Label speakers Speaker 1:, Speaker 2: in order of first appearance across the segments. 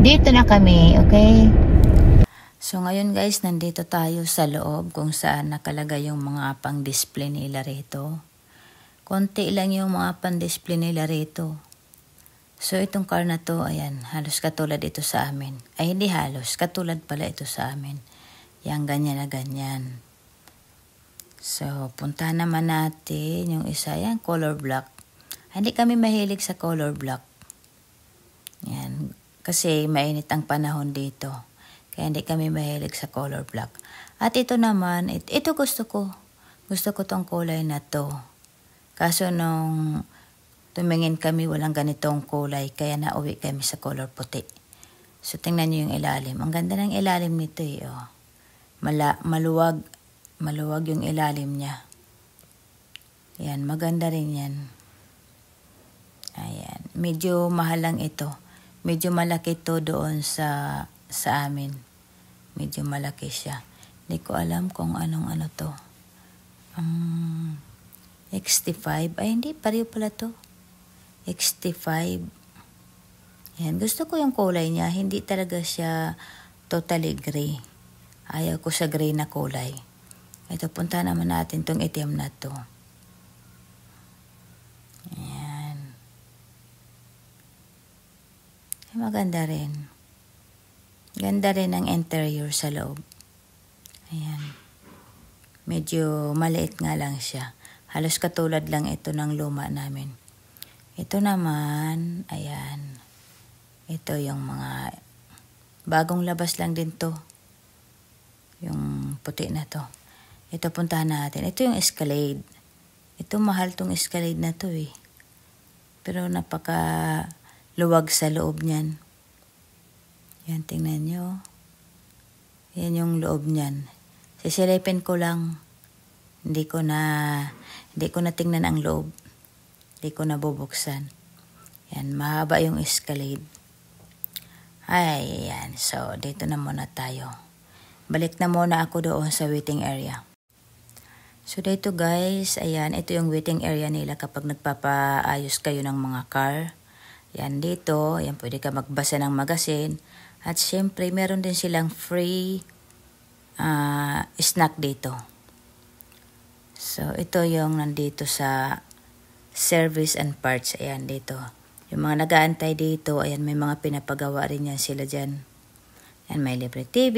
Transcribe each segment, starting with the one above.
Speaker 1: Dito na kami, okay?
Speaker 2: So ngayon guys, nandito tayo sa loob kung saan nakalagay yung mga pang-display nila rito. Konti lang yung mga pang-display nila rito. So itong car na to, ayan, halos katulad ito sa amin. Ay hindi halos, katulad pala ito sa amin. Yang ganyan na ganyan. So punta naman natin yung isa, yan, color black. Hindi kami mahilig sa color black. Yan, kasi mainit ang panahon dito. Kaya hindi kami mahilig sa color black. At ito naman, ito gusto ko. Gusto ko tong kulay na to. Kaso nung tumingin kami, walang ganitong kulay. Kaya nauwi kami sa color puti. So tingnan nyo yung ilalim. Ang ganda ng ilalim nito eh. Oh. Maluwag yung ilalim niya. Yan, maganda rin yan. Ayan, medyo mahal lang ito. Medyo malaki to doon sa amin. Medyo malaki siya. Hindi ko alam kung anong ano to. XT5. Ay, hindi. Pareho pala to. XT5. Yan. Gusto ko yung kulay niya. Hindi talaga siya totally gray. Ayaw ko sa gray na kulay. Ito, punta naman natin tong itim na to. Yan. Ay, maganda rin. Ganda rin ang interior sa loob. Ayan. Medyo maliit nga lang siya. Halos katulad lang ito ng luma namin. Ito naman, ayan. Ito yung mga bagong labas lang din to. Yung puti na to. Ito puntahan natin. Ito yung Escalade. Ito mahal tong Escalade na to eh. Pero napaka luwag sa loob niyan. Yan, tingnan nyo. Yan yung loob niyan. Sisilipin ko lang. Hindi ko na tingnan ang loob. Hindi ko na bubuksan. Yan, mahaba yung Escalade. Ay, yan. So, dito na muna tayo. Balik na muna ako doon sa waiting area. So, dito guys, ayan, ito yung waiting area nila kapag nagpapaayos kayo ng mga car. Yan, dito, yan, pwede ka magbasa ng magazine. At syempre, meron din silang free snack dito. So, ito yung nandito sa service and parts. Ayan, dito. Yung mga nag-aantay dito, ayan, may mga pinapagawa rin yan sila dyan. Ayan, may libre TV.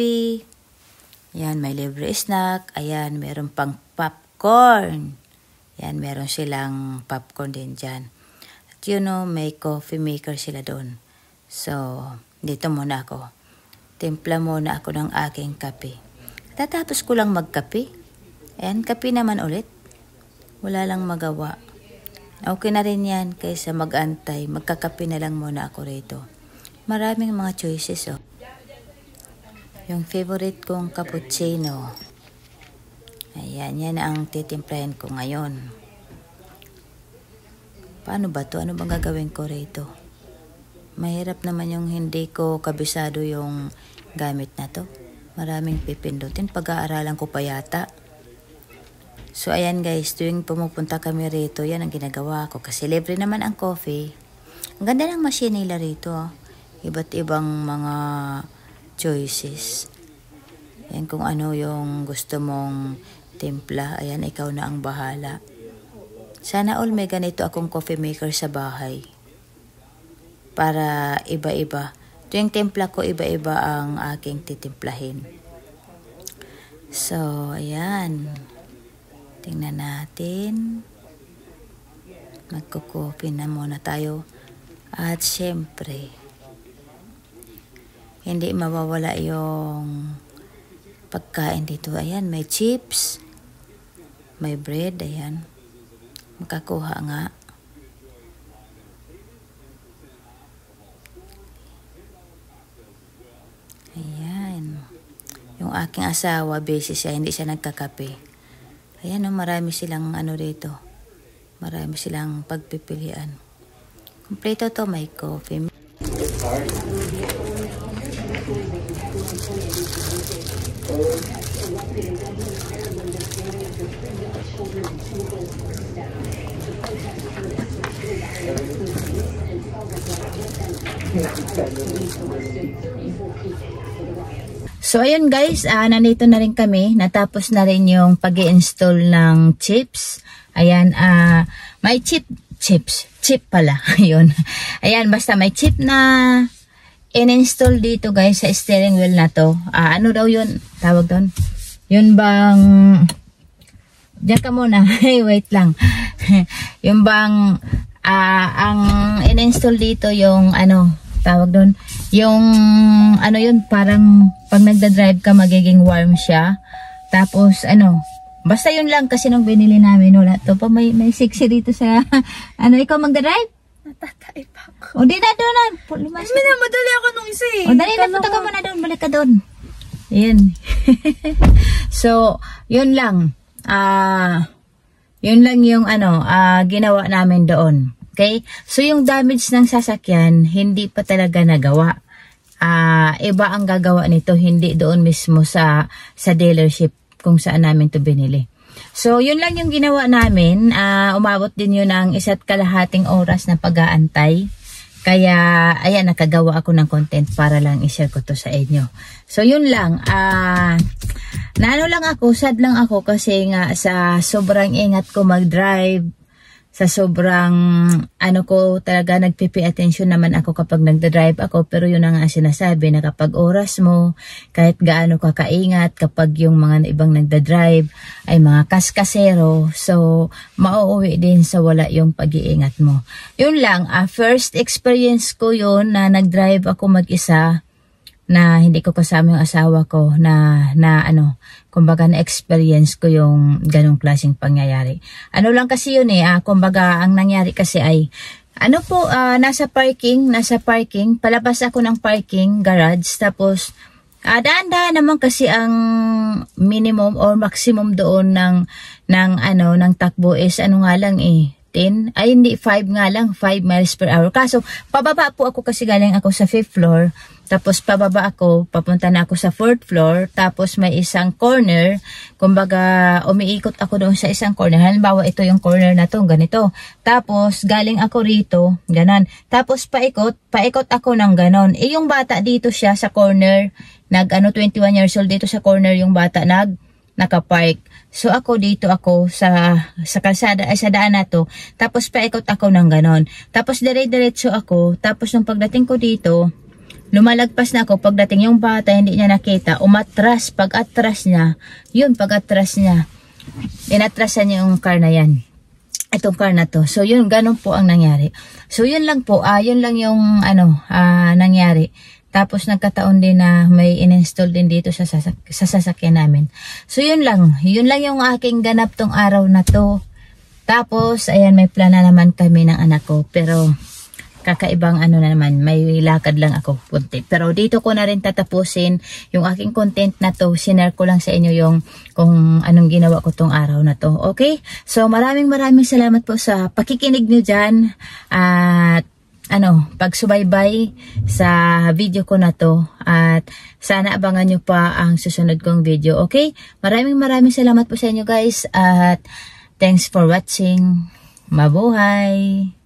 Speaker 2: Ayan, may libre snack. Ayan, meron pang popcorn. Ayan, meron silang popcorn din dyan. At you know, may coffee maker sila doon. So, dito muna ako. Timpla muna ako ng aking kape. Tatapos ko lang magkape. Ayan, kape naman ulit. Wala lang magawa. Okay na rin yan kaysa mag-antay. Magkakape na lang muna ako rito. Maraming mga choices oh. Yung favorite kong cappuccino. Ayan, yan ang titimplahin ko ngayon. Paano ba to? Ano bang gagawin ko rito? Mahirap naman yung hindi ko kabisado yung gamit na to. Maraming pipindutin. Pag-aaralan ko pa yata. So, ayan guys. Tuwing pumupunta kami rito, yan ang ginagawa ko. Kasi libre naman ang coffee. Ang ganda ng machine nila rito. Iba't ibang mga choices. Yan kung ano yung gusto mong timpla. Ayan, ikaw na ang bahala. Sana all may ganito akong coffee maker sa bahay. Para iba-iba. Tuwing timpla ko, iba-iba ang aking titimplahin. So, ayan. Tingnan natin. Magko-coffee na muna tayo. At syempre, hindi mawawala yung pagkain dito. Ayan, may chips. May bread, ayan. Makakuha nga. Ayan. Yung aking asawa, busy siya, hindi siya nagkakape. Ayan, marami silang ano dito. Marami silang pagpipilian. Kompleto to, may coffee. So, ayun guys, nandito na rin kami. Natapos na rin yung pag-i-install ng chips. Ayan, may chip pala. Ayun. Ayan, basta may chip na in-install dito guys sa steering wheel na to. Ano daw yun? Tawag doon? Yun bang... Diyan ka muna. Wait lang. Yung bang... ang in-install dito yung ano... Tawag doon, yung ano yun, parang pag nagda-drive ka magiging warm siya. Tapos ano, basta yun lang kasi nung binili namin, wala to pa, may sexy dito sa ano, ikaw magda-drive?
Speaker 1: Natatay pa ako.
Speaker 2: O di na doon.
Speaker 1: Madali ako nung isa eh.
Speaker 2: O dali na, punta ka muna doon, balik ka doon. Ayan. So, yun lang. Yun lang yung ano, ginawa namin doon. Okay? So, yung damage ng sasakyan, hindi pa talaga nagawa. Iba ang gagawa nito, hindi doon mismo sa dealership kung saan namin to binili. So, yun lang yung ginawa namin. Umabot din yun ng 1.5 oras na pag-aantay. Kaya, ayan, nakagawa ako ng content para lang i-share ko to sa inyo. So, yun lang. Naano lang ako, sad lang ako kasi nga sa sobrang ingat ko mag-drive, sa sobrang ano ko talaga nagpipi attention naman ako kapag nagda-drive ako, pero yun ang sinasabi na kapag oras mo kahit gaano ka kaingat kapag yung mga ibang nagda-drive ay mga kaskasero, so mauuwi din sa wala yung pag-iingat mo. Yun lang, first experience ko yun na nag-drive ako mag-isa na hindi ko kasama yung asawa ko na ano, kumbaga na-experience ko yung ganong klaseng pangyayari. Ano lang kasi yun kumbaga ang nangyari kasi ay, ano po, nasa parking, palabas ako ng parking, garage, tapos, daan-daan naman kasi ang minimum or maximum doon ng takbo is, ano nga lang 10, ay hindi, 5 nga lang, 5 miles per hour. Kaso, pababa po ako kasi galing ako sa 5th floor, tapos pababa ako, papunta na ako sa 4th floor, tapos may isang corner, kumbaga umiikot ako doon sa isang corner. Halimbawa, ito yung corner na to, ganito. Tapos, galing ako rito, ganon. Tapos, paikot ako ng ganon. Yung bata dito siya sa corner, 21 years old dito sa corner yung bata, nakapark. So ako dito ako sa kalsada ay sa daan na to. Tapos paikot ako ng ganon. Tapos dire-diretso ako. Tapos nung pagdating ko dito, lumalagpas na ako. Pagdating yung bata hindi niya nakita, umatras. Pag-atras niya, inatrasan niya yung car na yan. Itong car na to. So yun, ganon po ang nangyari. So yun lang po, yun lang yung nangyari. Tapos nagkataon din na may in-install din dito sa sasakyan namin. So yun lang yung aking ganap tong araw na to. Tapos ayan, may plana naman kami ng anak ko, pero kakaibang na naman, may lakad lang ako punti. Pero dito ko na rin tatapusin yung aking content na to. Sinare ko lang sa inyo yung kung anong ginawa ko tong araw na to. Okay? So maraming salamat po sa pakikinig nyo dyan. At pagsubaybay sa video ko na to, at sana abangan nyo pa ang susunod kong video. Okay? Maraming salamat po sa inyo guys, at thanks for watching. Mabuhay!